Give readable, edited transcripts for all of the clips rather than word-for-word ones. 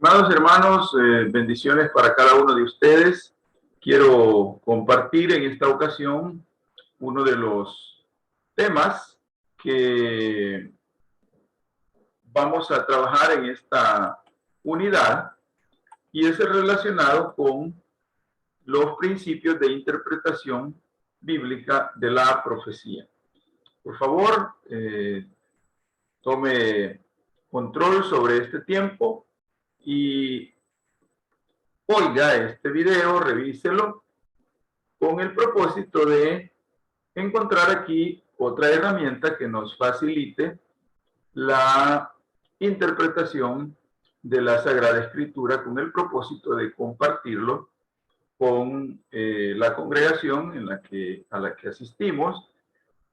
Estimados hermanos, bendiciones para cada uno de ustedes. Quiero compartir en esta ocasión uno de los temas que vamos a trabajar en esta unidad y es el relacionado con los principios de interpretación bíblica de la profecía. Por favor, tome control sobre este tiempo y oiga este video, revíselo con el propósito de encontrar aquí otra herramienta que nos facilite la interpretación de la Sagrada Escritura con el propósito de compartirlo con la congregación a la que asistimos,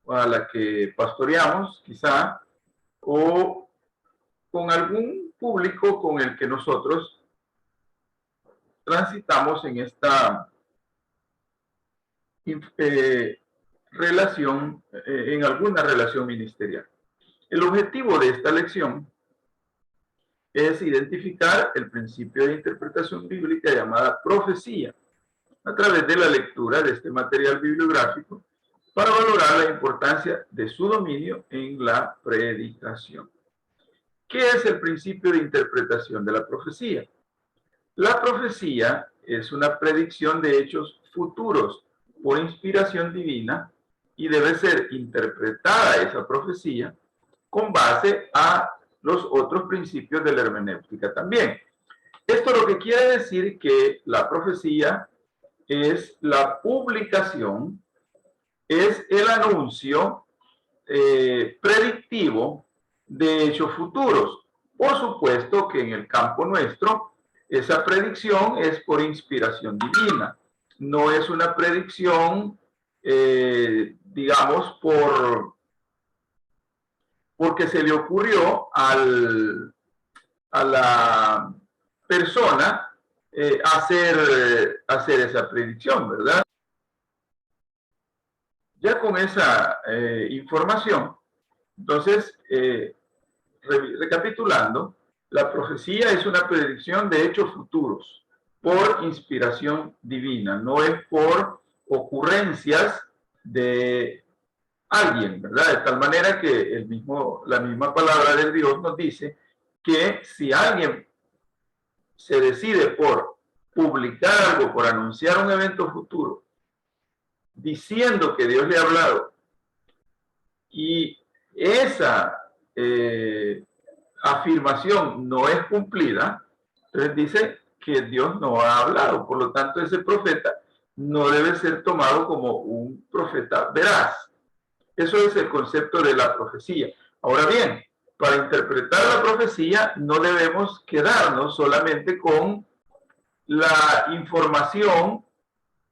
a la que pastoreamos quizá, o con algún público con el que nosotros transitamos en esta relación, en alguna relación ministerial. El objetivo de esta lección es identificar el principio de interpretación bíblica llamada profecía a través de la lectura de este material bibliográfico para valorar la importancia de su dominio en la predicación. ¿Qué es el principio de interpretación de la profecía? La profecía es una predicción de hechos futuros por inspiración divina y debe ser interpretada esa profecía con base a los otros principios de la hermenéutica también. Esto lo que quiere decir que la profecía es la publicación, es el anuncio predictivo de hechos futuros. Por supuesto que en el campo nuestro, esa predicción es por inspiración divina. No es una predicción, digamos, porque se le ocurrió a la persona hacer esa predicción, ¿verdad? Ya con esa información, entonces, recapitulando, la profecía es una predicción de hechos futuros por inspiración divina, no es por ocurrencias de alguien, ¿verdad? De tal manera que la misma palabra de Dios nos dice que si alguien se decide por publicar algo, por anunciar un evento futuro, diciendo que Dios le ha hablado, y esa afirmación no es cumplida, entonces dice que Dios no ha hablado. Por lo tanto, ese profeta no debe ser tomado como un profeta veraz. Eso es el concepto de la profecía. Ahora bien, para interpretar la profecía no debemos quedarnos solamente con la información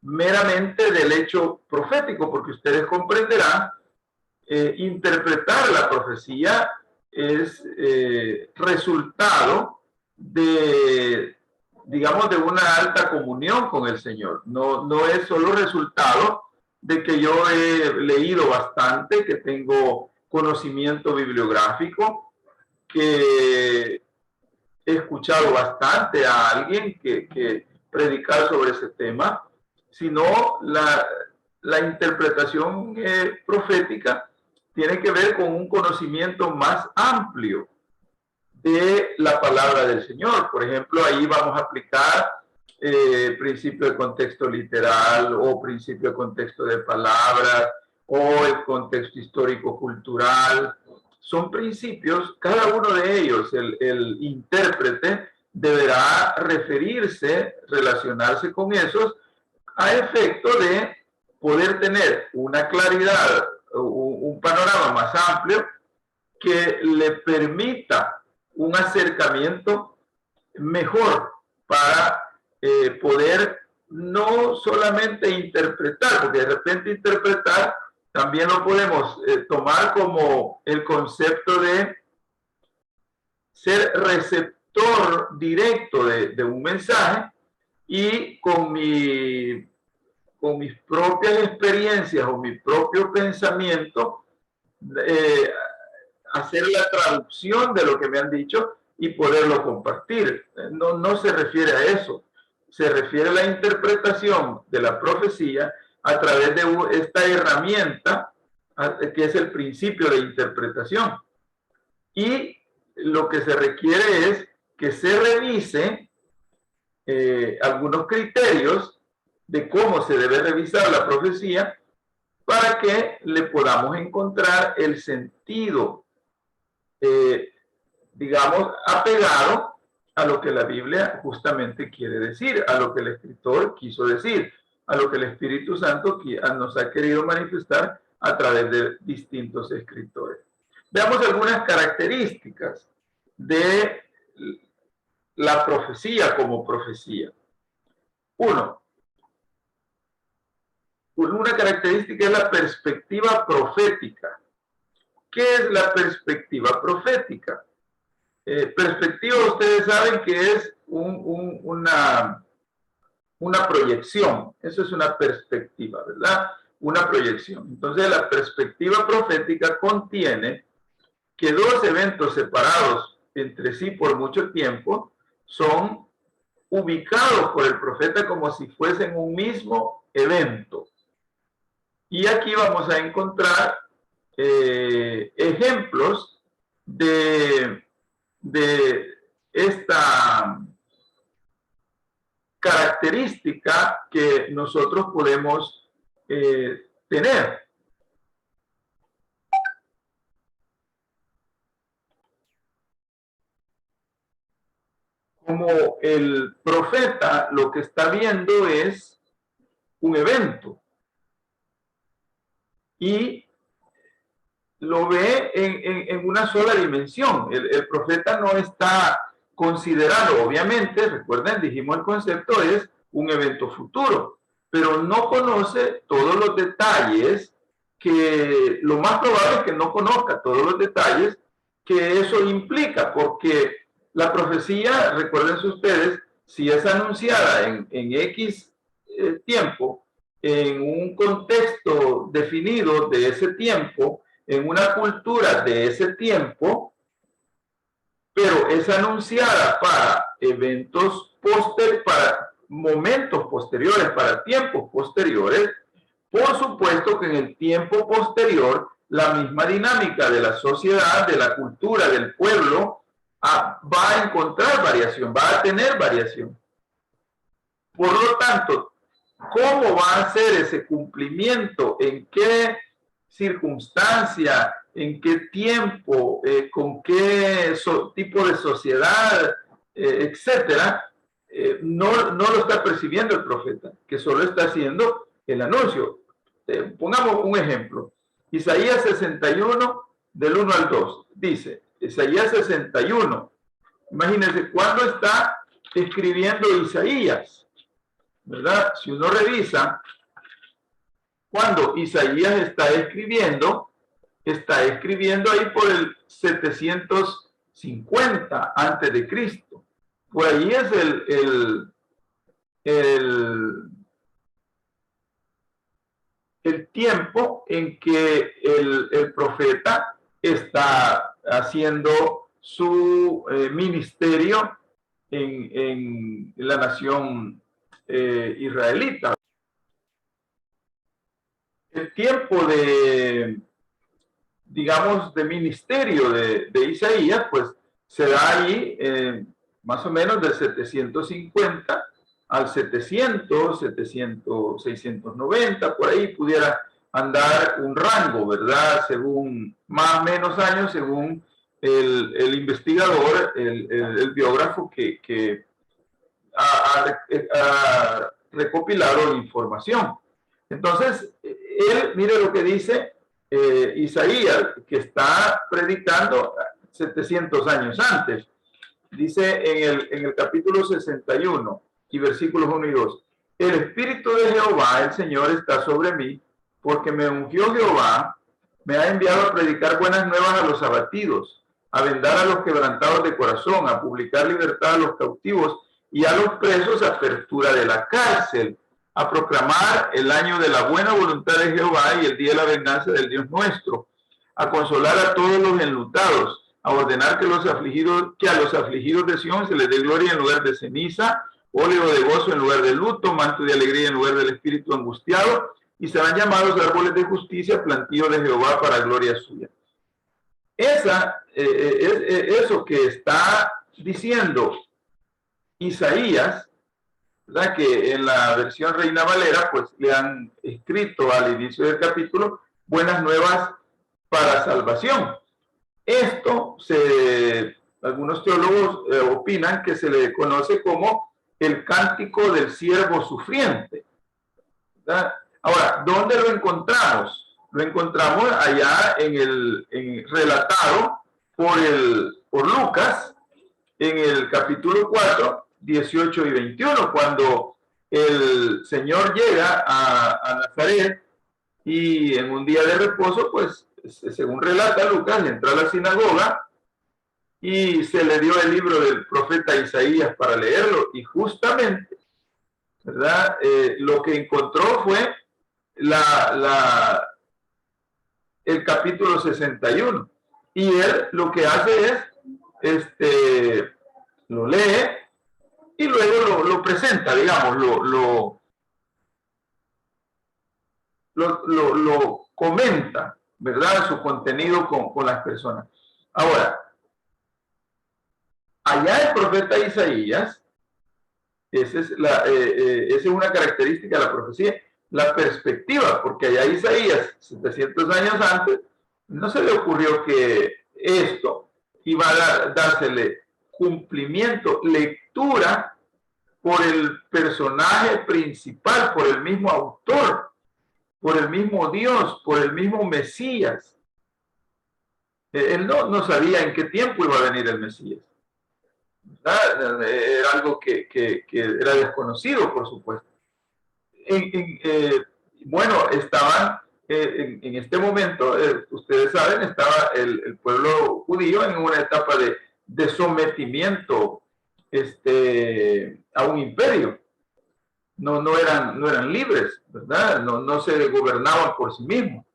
meramente del hecho profético, porque ustedes comprenderán, interpretar la profecía es resultado de, digamos, de una alta comunión con el Señor. No es solo resultado de que yo he leído bastante, que tengo conocimiento bibliográfico, que he escuchado bastante a alguien que predicar sobre ese tema, sino la interpretación profética tiene que ver con un conocimiento más amplio de la palabra del Señor. Por ejemplo, ahí vamos a aplicar principio de contexto literal o principio de contexto de palabras o el contexto histórico-cultural. Son principios, cada uno de ellos, el intérprete deberá referirse, relacionarse con esos a efecto de poder tener una claridad, un panorama más amplio que le permita un acercamiento mejor para poder no solamente interpretar, porque de repente interpretar también lo podemos tomar como el concepto de ser receptor directo de un mensaje y con mis propias experiencias o mi propio pensamiento hacer la traducción de lo que me han dicho y poderlo compartir. No se refiere a eso. Se refiere a la interpretación de la profecía a través de esta herramienta que es el principio de interpretación. Y lo que se requiere es que se revise algunos criterios de cómo se debe revisar la profecía para que le podamos encontrar el sentido, digamos, apegado a lo que la Biblia justamente quiere decir, a lo que el escritor quiso decir, a lo que el Espíritu Santo nos ha querido manifestar a través de distintos escritores. Veamos algunas características de la profecía como profecía. Una característica es la perspectiva profética. ¿Qué es la perspectiva profética? Perspectiva, ustedes saben que es una proyección. Eso es una perspectiva, ¿verdad? Una proyección. Entonces, la perspectiva profética contiene que dos eventos separados entre sí por mucho tiempo son ubicados por el profeta como si fuesen un mismo evento. Y aquí vamos a encontrar ejemplos de esta característica que nosotros podemos tener. Como el profeta lo que está viendo es un evento y lo ve en una sola dimensión. El profeta no está considerando, obviamente, recuerden, dijimos el concepto es un evento futuro, pero no conoce todos los detalles que lo más probable es que no conozca todos los detalles que eso implica, porque la profecía, recuerden ustedes, si es anunciada en X tiempo, en un contexto definido de ese tiempo, en una cultura de ese tiempo, pero es anunciada para eventos posteriores, para momentos posteriores, para tiempos posteriores, por supuesto que en el tiempo posterior la misma dinámica de la sociedad, de la cultura, del pueblo, va a encontrar variación, va a tener variación. Por lo tanto, ¿cómo va a ser ese cumplimiento? ¿En qué circunstancia? ¿En qué tiempo? ¿Con qué tipo de sociedad? Etcétera. No lo está percibiendo el profeta, que solo está haciendo el anuncio. Pongamos un ejemplo. Isaías 61, del 1 al 2, dice, Isaías 61, imagínense, ¿cuándo está escribiendo Isaías? ¿Verdad? Si uno revisa, cuando Isaías está escribiendo ahí por el 750 antes de Cristo. Por ahí es el tiempo en que el profeta está haciendo su ministerio en la nación israelita. El tiempo digamos, de ministerio de Isaías, pues se da ahí más o menos del 750 al 700, 690, por ahí pudiera andar un rango, ¿verdad? Según más o menos años, según el investigador, el biógrafo que ha recopilado información. Entonces, él, mire lo que dice Isaías, que está predicando 700 años antes. Dice en el capítulo 61 y versículos 1 y 2, el Espíritu de Jehová, el Señor, está sobre mí, porque me ungió Jehová, me ha enviado a predicar buenas nuevas a los abatidos, a vendar a los quebrantados de corazón, a publicar libertad a los cautivos y a los presos apertura de la cárcel, a proclamar el año de la buena voluntad de Jehová y el día de la venganza del Dios nuestro, a consolar a todos los enlutados, a ordenar que a los afligidos de Sión se les dé gloria en lugar de ceniza, óleo de gozo en lugar de luto, manto de alegría en lugar del espíritu angustiado, y serán llamados árboles de justicia, plantío de Jehová para gloria suya. Eso que está diciendo Isaías, ¿verdad? Que en la versión Reina Valera, pues le han escrito al inicio del capítulo buenas nuevas para salvación. Esto, algunos teólogos opinan que se le conoce como el cántico del siervo sufriente, ¿verdad? Ahora, ¿dónde lo encontramos? Lo encontramos allá relatado por Lucas en el capítulo 4, 18 y 21, cuando el Señor llega a Nazaret y en un día de reposo, pues, según relata Lucas, entra a la sinagoga y se le dio el libro del profeta Isaías para leerlo, y justamente, ¿verdad? Lo que encontró fue el capítulo 61, y él lo que hace es, lo lee y luego lo presenta, digamos, lo comenta, ¿verdad? Su contenido con las personas. Ahora, allá el profeta Isaías, esa es una característica de la profecía, la perspectiva, porque allá Isaías, 700 años antes, no se le ocurrió que esto iba a dársele cumplimiento, lectura por el personaje principal, por el mismo autor, por el mismo Dios, por el mismo Mesías. Él no sabía en qué tiempo iba a venir el Mesías. Era algo que era desconocido, por supuesto. Bueno, estaban en este momento, ustedes saben, estaba el pueblo judío en una etapa de sometimiento a un imperio. No eran libres, ¿verdad? No se gobernaban por sí mismos.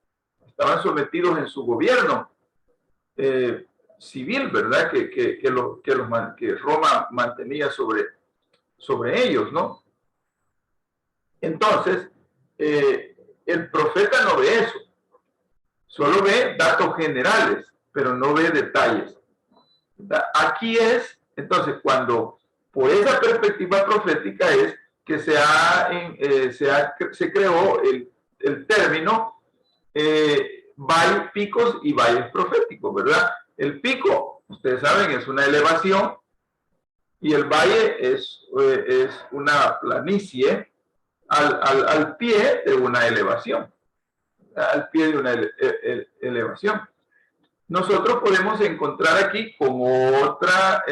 Estaban sometidos en su gobierno civil, ¿verdad? Que Roma mantenía sobre ellos, ¿no? Entonces, el profeta no ve eso, solo ve datos generales, pero no ve detalles. Aquí entonces, cuando por esa perspectiva profética es que se creó el término picos y valles proféticos, ¿verdad? El pico, ustedes saben, es una elevación, y el valle es una planicie al pie de una elevación, al pie de una elevación. Nosotros podemos encontrar aquí como otra,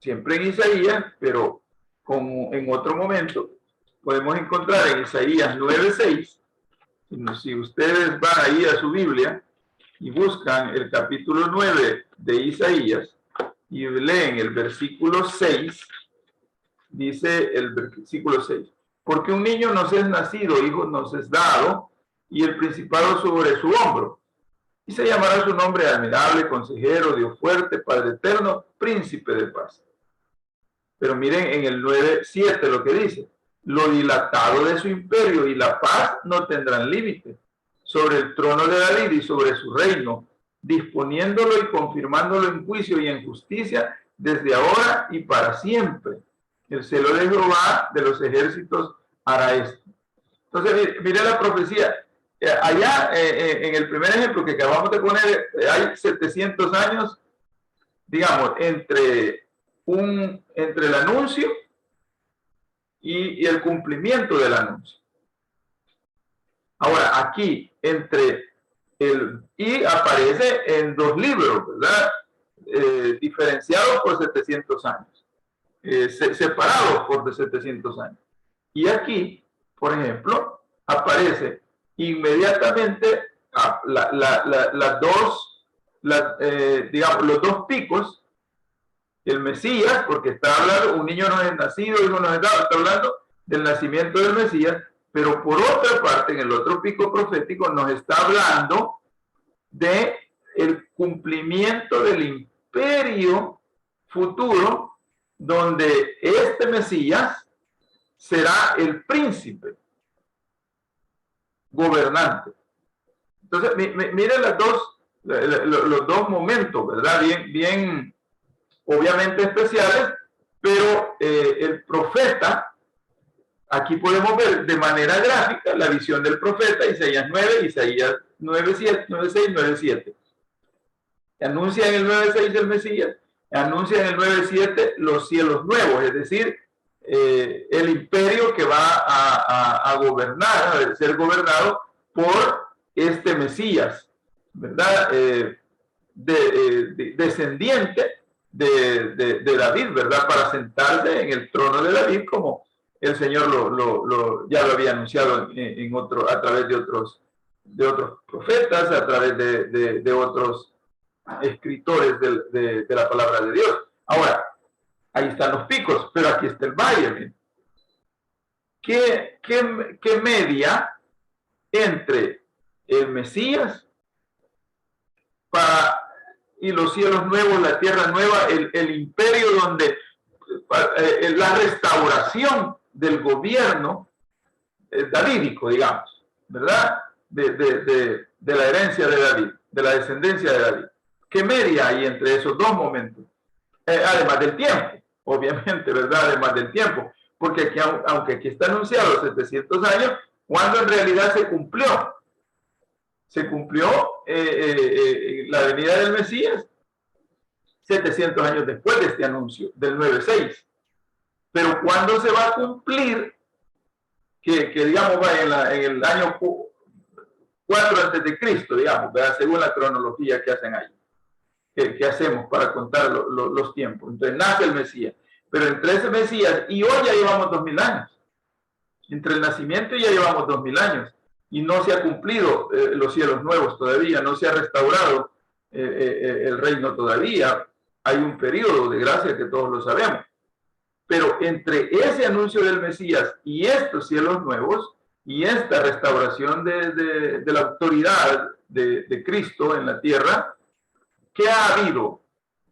siempre en Isaías, pero en otro momento, podemos encontrar en Isaías 9:6, si ustedes van ahí a su Biblia y buscan el capítulo 9 de Isaías y leen el versículo 6, dice el versículo 6, porque un niño nos es nacido, hijo nos es dado, y el principado sobre su hombro, y se llamará su nombre admirable, consejero, Dios fuerte, Padre eterno, príncipe de paz. Pero miren en el 9:7 lo que dice: lo dilatado de su imperio y la paz no tendrán límite sobre el trono de David y sobre su reino, disponiéndolo y confirmándolo en juicio y en justicia desde ahora y para siempre. El celo de Jehová de los ejércitos hará esto. Entonces, mire la profecía. Allá, en el primer ejemplo que acabamos de poner, hay 700 años, digamos, entre el anuncio y el cumplimiento del anuncio. Ahora, aquí, y aparece en 2 libros, ¿verdad? Diferenciados por 700 años, separados por 700 años. Y aquí, por ejemplo, aparece inmediatamente digamos, los 2 picos, el Mesías, porque está hablando, un niño no es nacido, hijo no es dado, está hablando del nacimiento del Mesías, pero por otra parte, en el otro pico profético nos está hablando de el cumplimiento del imperio futuro, donde este Mesías será el príncipe gobernante. Entonces, miren los dos momentos, ¿verdad? Bien, obviamente especiales, pero el profeta, aquí podemos ver de manera gráfica la visión del profeta, Isaías 9, Isaías 9:6, 9:7. Anuncia en el 9:6 el Mesías, anuncia en el 9:7 los cielos nuevos, es decir, el imperio que va a gobernar, a ser gobernado por este Mesías, ¿verdad? Descendiente de David, ¿verdad? Para sentarse en el trono de David, como el Señor ya lo había anunciado a través de otros profetas, a través de otros escritores de la palabra de Dios. Ahora, ahí están los picos, pero aquí está el valle. ¿Qué media entre el Mesías y los cielos nuevos, la tierra nueva, el imperio donde la restauración del gobierno davídico, digamos, ¿verdad? De la herencia de David, de la descendencia de David? ¿Qué media hay entre esos dos momentos? Además del tiempo, obviamente, ¿verdad? Además del tiempo, porque aquí, aunque aquí está anunciado 700 años, ¿cuándo en realidad se cumplió? Se cumplió la venida del Mesías 700 años después de este anuncio, del 9:6. Pero ¿cuándo se va a cumplir? Que digamos, va en el año 4 antes de Cristo, digamos, ¿verdad? Según la cronología que hacen ahí, que hacemos para contar los tiempos. Entonces nace el Mesías, pero entre ese Mesías y hoy ya llevamos 2000 años. Entre el nacimiento ya llevamos 2000 años y no se ha cumplido los cielos nuevos todavía, no se ha restaurado el reino todavía. Hay un periodo de gracia que todos lo sabemos. Pero entre ese anuncio del Mesías y estos cielos nuevos y esta restauración de la autoridad de Cristo en la tierra, ¿qué ha habido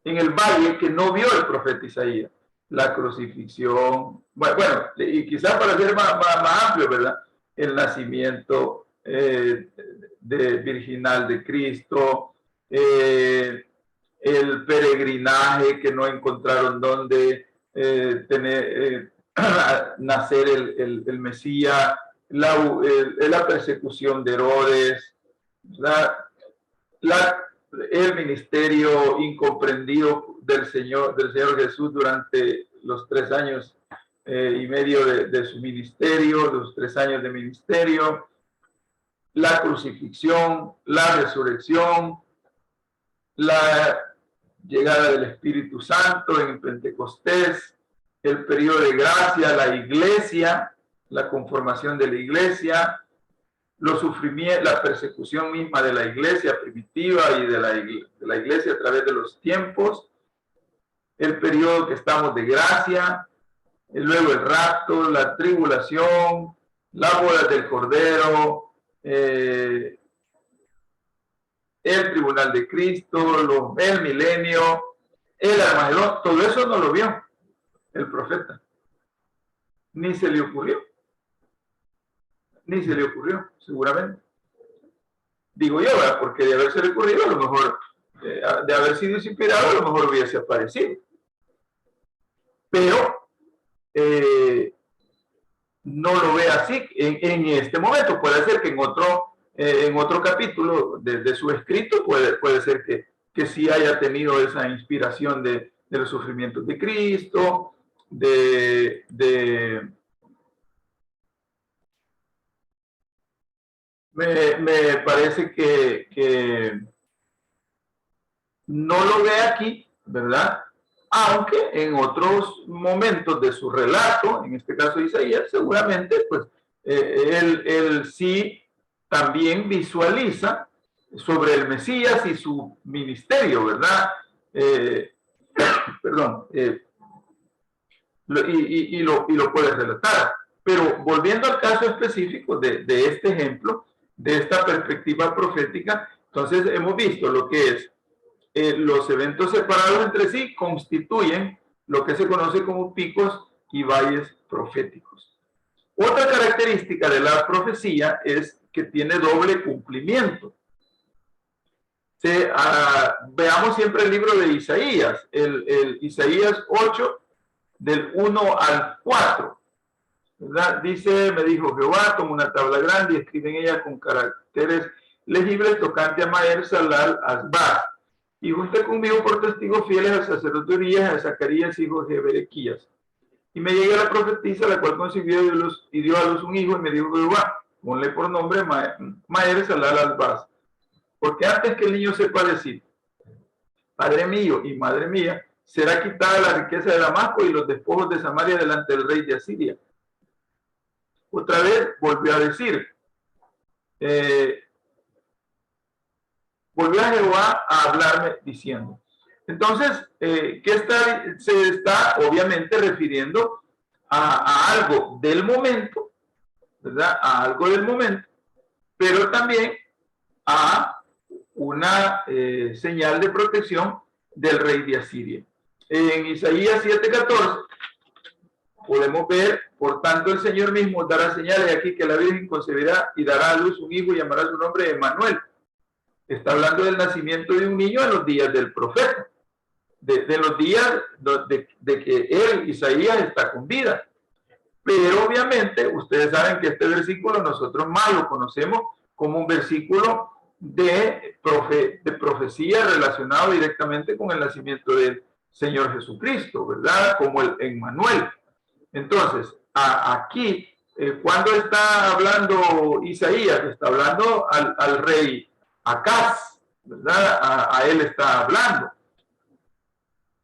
en el valle que no vio el profeta Isaías? La crucifixión, bueno, y quizás para ser más amplio, ¿verdad? El nacimiento virginal de Cristo, el peregrinaje que no encontraron donde nacer el Mesías, la persecución de Herodes, el ministerio incomprendido del Señor Jesús durante los 3 años y medio de su ministerio, los 3 años de ministerio, la crucifixión, la resurrección, la llegada del Espíritu Santo en Pentecostés, el periodo de gracia, la iglesia, la conformación de la iglesia, los sufrimientos, la persecución misma de la iglesia primitiva y de la iglesia a través de los tiempos, el periodo que estamos de gracia, luego el rapto, la tribulación, la boda del Cordero, el tribunal de Cristo, el milenio, el Armagedón. Todo eso no lo vio el profeta, ni se le ocurrió. Ni se le ocurrió, seguramente. Digo yo, ¿verdad? Porque de haberse le ocurrido, a lo mejor, de haber sido inspirado, a lo mejor hubiese aparecido. Pero no lo ve así en este momento. Puede ser que en otro capítulo de su escrito, puede ser que sí haya tenido esa inspiración de los sufrimientos de Cristo, me parece que no lo ve aquí, ¿verdad? Aunque en otros momentos de su relato, en este caso Isaías, seguramente, pues, él sí también visualiza sobre el Mesías y su ministerio, ¿verdad? Perdón, y lo puede relatar. Pero volviendo al caso específico de este ejemplo, de esta perspectiva profética, Entonces hemos visto lo que es los eventos separados entre sí constituyen lo que se conoce como picos y valles proféticos. Otra característica de la profecía es que tiene doble cumplimiento. Veamos siempre el libro de Isaías, el Isaías 8, del 1 al 4. ¿Verdad? Dice, me dijo Jehová, toma una tabla grande y escribe en ella con caracteres legibles tocante a Maher Salal Asbaz. Y junté conmigo por testigos fieles al sacerdote Urías, a Zacarías, hijo de Berequías. Y me llegué a la profetisa, la cual concibió y dio a luz un hijo, y me dijo Jehová, ponle por nombre Maher Salal Asbaz. Porque antes que el niño sepa decir, Padre mío y Madre mía, será quitada la riqueza de Damasco y los despojos de Samaria delante del rey de Asiria. Otra vez volvió a decir, volvió a Jehová a hablarme diciendo. Entonces, ¿qué se está obviamente refiriendo a algo del momento, ¿verdad? A algo del momento, pero también a una señal de protección del rey de Asiria. En Isaías 7:14 podemos ver, por tanto el Señor mismo dará señales aquí que la Virgen concebirá y dará a luz un hijo y llamará su nombre Emmanuel. Está hablando del nacimiento de un niño en los días del profeta, de los días de que él, Isaías, está con vida. Pero obviamente ustedes saben que este versículo nosotros más lo conocemos como un versículo de profecía relacionado directamente con el nacimiento del Señor Jesucristo, ¿verdad? Como el Emmanuel. Entonces, aquí, cuando está hablando Isaías, está hablando al rey Acaz, ¿verdad? A él está hablando.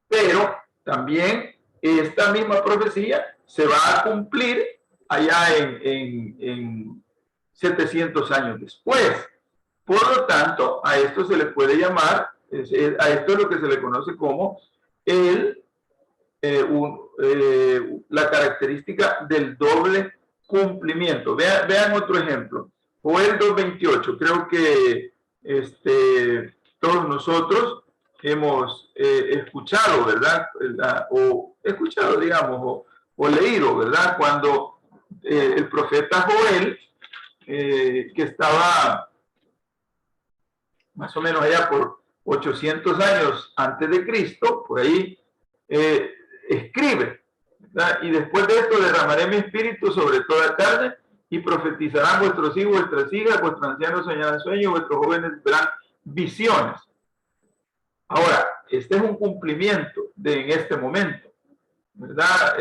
Pero también esta misma profecía se va a cumplir allá en 700 años después. Por lo tanto, a esto se le puede llamar, a esto es lo que se le conoce como la característica del doble cumplimiento. Vean otro ejemplo. Joel 2:28. Creo que todos nosotros hemos escuchado, ¿verdad? O escuchado, digamos, o leído, ¿verdad? Cuando el profeta Joel, que estaba más o menos allá por 800 años antes de Cristo, por ahí escribe, ¿verdad? Y después de esto derramaré mi espíritu sobre toda carne y profetizarán vuestros hijos, vuestras hijas, vuestros ancianos soñarán sueños, vuestros jóvenes verán visiones. Ahora, este es un cumplimiento en este momento, ¿verdad?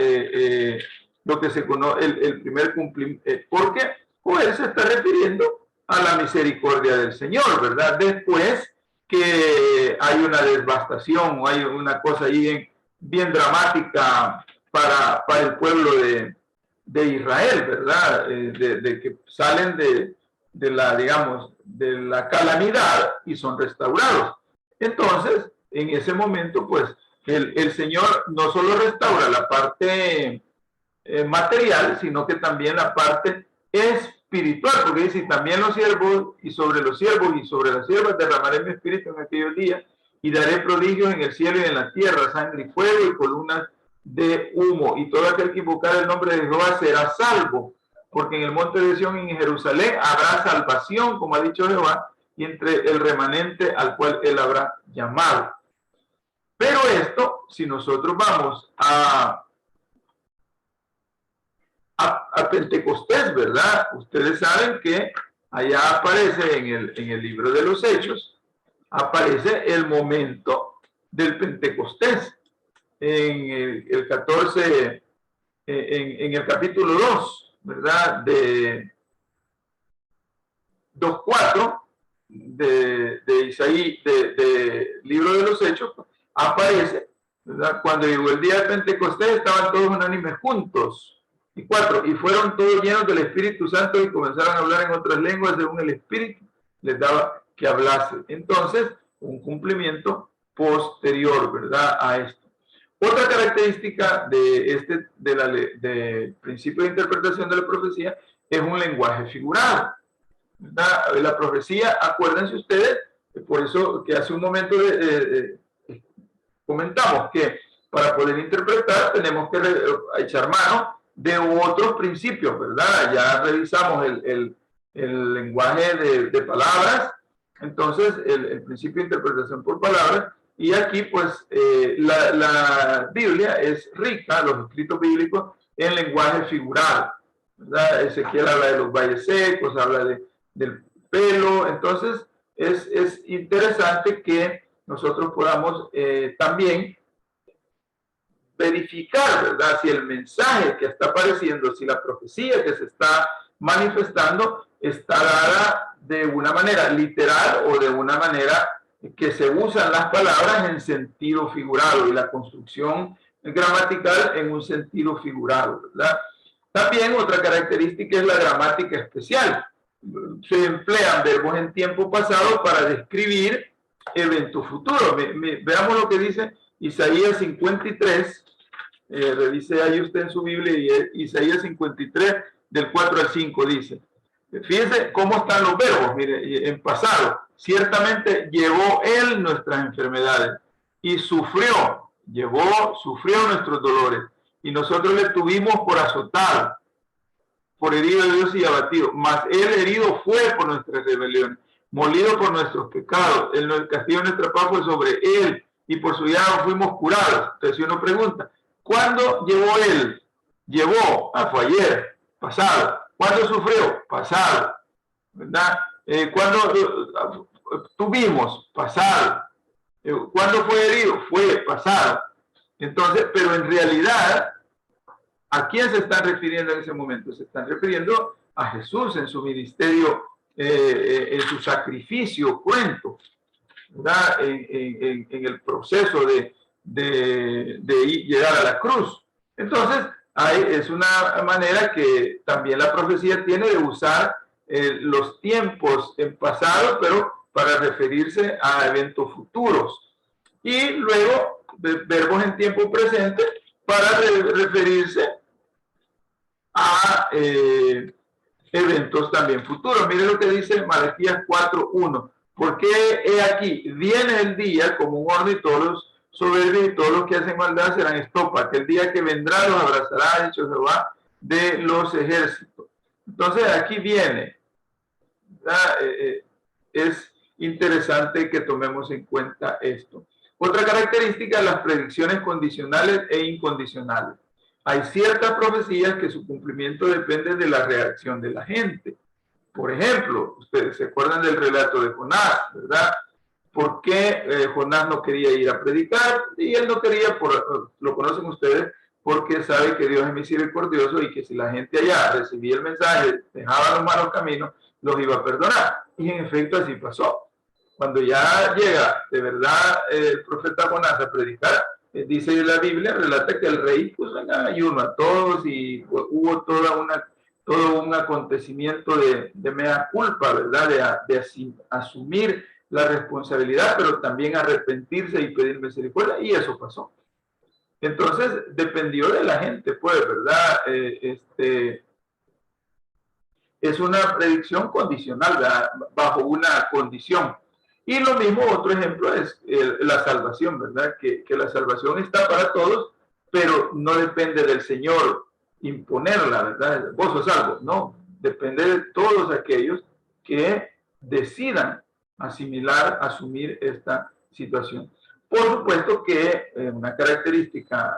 Lo que se conoce, el primer cumplimiento, porque Joel se está refiriendo a la misericordia del Señor, ¿verdad? Después que hay una devastación o hay una cosa ahí bien dramática para el pueblo de Israel, ¿verdad? De que salen de la, digamos, de la calamidad y son restaurados. Entonces, en ese momento, pues, el Señor no solo restaura la parte material, sino que también la parte espiritual, porque dice, también los siervos y sobre los siervos y sobre las siervas derramaré mi espíritu en aquellos días y daré prodigios en el cielo y en la tierra, sangre y fuego y columnas de humo, y todo aquel que invocar el nombre de Jehová será salvo, porque en el monte de Sión y en Jerusalén habrá salvación, como ha dicho Jehová, y entre el remanente al cual él habrá llamado. Pero esto, si nosotros vamos a Pentecostés, ¿verdad? Ustedes saben que allá aparece en el libro de los Hechos, aparece el momento del Pentecostés en el 14, en el capítulo 2, ¿verdad? De 2:4 de Isaías, de libro de los Hechos, aparece, ¿verdad? Cuando llegó el día de Pentecostés estaban todos unánimes juntos. Y 4, y fueron todos llenos del Espíritu Santo y comenzaron a hablar en otras lenguas según el Espíritu les daba que hablase. Entonces, un cumplimiento posterior, ¿verdad? A esto. Otra característica del principio de interpretación de la profecía es un lenguaje figurado, ¿verdad? La profecía, acuérdense ustedes, Por eso que hace un momento comentamos que para poder interpretar tenemos que echar mano de otros principios, ¿verdad? Ya revisamos el lenguaje de palabras, entonces el principio de interpretación por palabras, y aquí pues la Biblia es rica, los escritos bíblicos, en lenguaje figurado, ¿verdad? Ezequiel habla de los valles secos, habla del pelo, entonces es interesante que nosotros podamos también verificar, ¿verdad? Si el mensaje que está apareciendo, si la profecía que se está manifestando está dada de una manera literal o de una manera que se usan las palabras en sentido figurado y la construcción gramatical en un sentido figurado, ¿verdad? También otra característica es la gramática especial. Se emplean verbos en tiempo pasado para describir eventos futuros. Veamos lo que dice Isaías 53, revise ahí usted en su Biblia, y Isaías 53, del 4 al 5 dice, fíjense cómo están los verbos, mire, en pasado, ciertamente llevó él nuestras enfermedades y sufrió nuestros dolores, y nosotros le tuvimos por azotado, por herido de Dios y abatido, mas él herido fue por nuestras rebeliones, molido por nuestros pecados, el castigo de nuestra paz fue sobre él, y por su llaga fuimos curados. Entonces uno pregunta, ¿cuándo llevó él? Llevó, fue ayer, pasado. ¿Cuándo sufrió? Pasado. ¿Verdad? ¿Cuándo tuvimos? Pasado. ¿Cuándo fue herido? Fue pasado. Entonces, pero en realidad, ¿a quién se están refiriendo en ese momento? Se están refiriendo a Jesús en su ministerio, en su sacrificio, cuento, ¿verdad? En el proceso de llegar a la cruz. Entonces, es una manera que también la profecía tiene de usar los tiempos en pasado, pero para referirse a eventos futuros. Y luego, verbos en tiempo presente para referirse a eventos también futuros. Mire lo que dice Malaquías 4:1. Porque he aquí, viene el día como un horno y todos los soberbios y todos los que hacen maldad serán estopa. Aquel día que vendrá los abrazará, dicho Jehová de los ejércitos. Entonces aquí viene. Es interesante que tomemos en cuenta esto. Otra característica, las predicciones condicionales e incondicionales. Hay ciertas profecías que su cumplimiento depende de la reacción de la gente. Por ejemplo, ustedes se acuerdan del relato de Jonás, ¿verdad? ¿Por qué Jonás no quería ir a predicar? Y él no quería, lo conocen ustedes, porque sabe que Dios es misericordioso y que si la gente allá recibía el mensaje, dejaba los malos caminos, los iba a perdonar. Y en efecto así pasó. Cuando ya llega de verdad el profeta Jonás a predicar, dice la Biblia, relata que el rey puso en ayuno a todos y hubo todo un acontecimiento de mea culpa, ¿verdad? De asumir la responsabilidad, pero también arrepentirse y pedir misericordia, y eso pasó. Entonces, dependió de la gente, pues, ¿verdad? Es una predicción condicional, ¿verdad? Bajo una condición. Y lo mismo, otro ejemplo es la salvación, ¿verdad? Que la salvación está para todos, pero no depende del Señor imponerla, ¿verdad? Vos sos salvo, no. Depende de todos aquellos que decidan asumir esta situación. Por supuesto que una característica,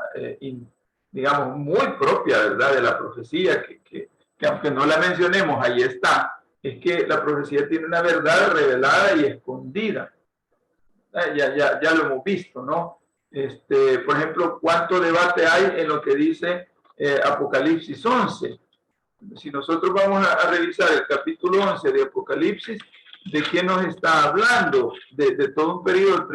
digamos, muy propia, ¿verdad? De la profecía, que aunque no la mencionemos, ahí está, es que la profecía tiene una verdad revelada y escondida. Ya lo hemos visto, ¿no? Por ejemplo, ¿cuánto debate hay en lo que dice Apocalipsis 11? Si nosotros vamos a revisar el capítulo 11 de Apocalipsis, ¿de qué nos está hablando? De todo un periodo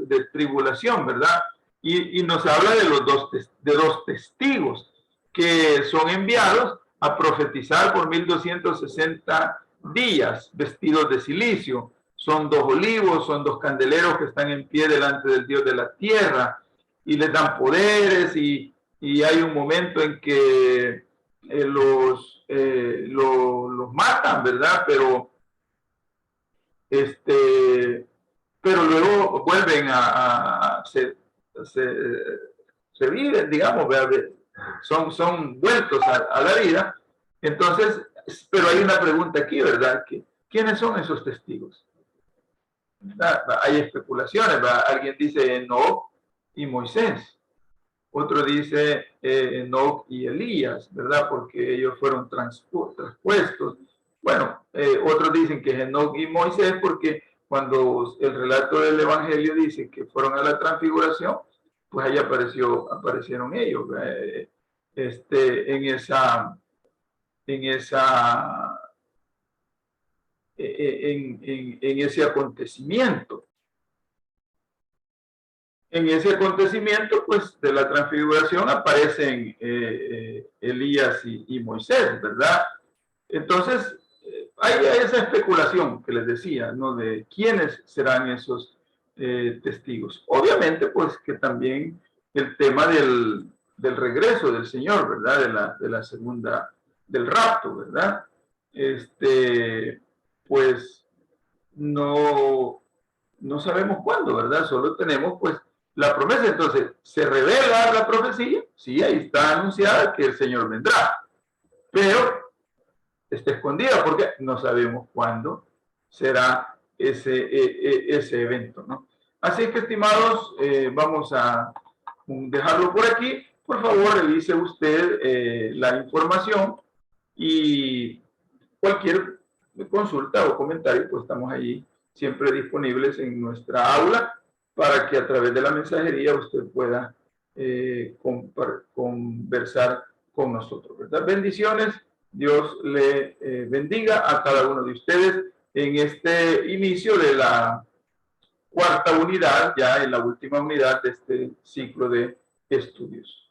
de tribulación, ¿verdad? Y nos habla de dos testigos que son enviados a profetizar por 1260 días, vestidos de silicio. Son dos olivos, son dos candeleros que están en pie delante del Dios de la tierra y les dan poderes y hay un momento en que los matan, ¿verdad? Pero pero luego vuelven se viven, digamos, son vueltos a la vida. Entonces, pero hay una pregunta aquí, ¿verdad? ¿Quiénes son esos testigos? Hay especulaciones, ¿verdad? Alguien dice Enoc y Moisés, otro dice Enoc y Elías, ¿verdad? Porque ellos fueron traspuestos. Bueno, otros dicen que es Enoc y Moisés porque cuando el relato del Evangelio dice que fueron a la transfiguración, pues ahí aparecieron ellos en esa en ese acontecimiento. En ese acontecimiento, pues, de la transfiguración aparecen Elías y Moisés, ¿verdad? Entonces, hay esa especulación que les decía, ¿no? De quiénes serán esos testigos. Obviamente, pues, que también el tema del regreso del Señor, ¿verdad? De la segunda, del rapto, ¿verdad? Pues, no sabemos cuándo, ¿verdad? Solo tenemos, pues, la promesa. Entonces, ¿se revela la profecía? Sí, ahí está anunciada que el Señor vendrá, pero está escondida porque no sabemos cuándo será ese evento, ¿no? Así que, estimados, vamos a dejarlo por aquí. Por favor, revise usted la información y cualquier consulta o comentario, pues estamos allí siempre disponibles en nuestra aula para que a través de la mensajería usted pueda conversar con nosotros, ¿verdad? Bendiciones, Dios le bendiga a cada uno de ustedes en este inicio de la cuarta unidad, ya en la última unidad de este ciclo de estudios.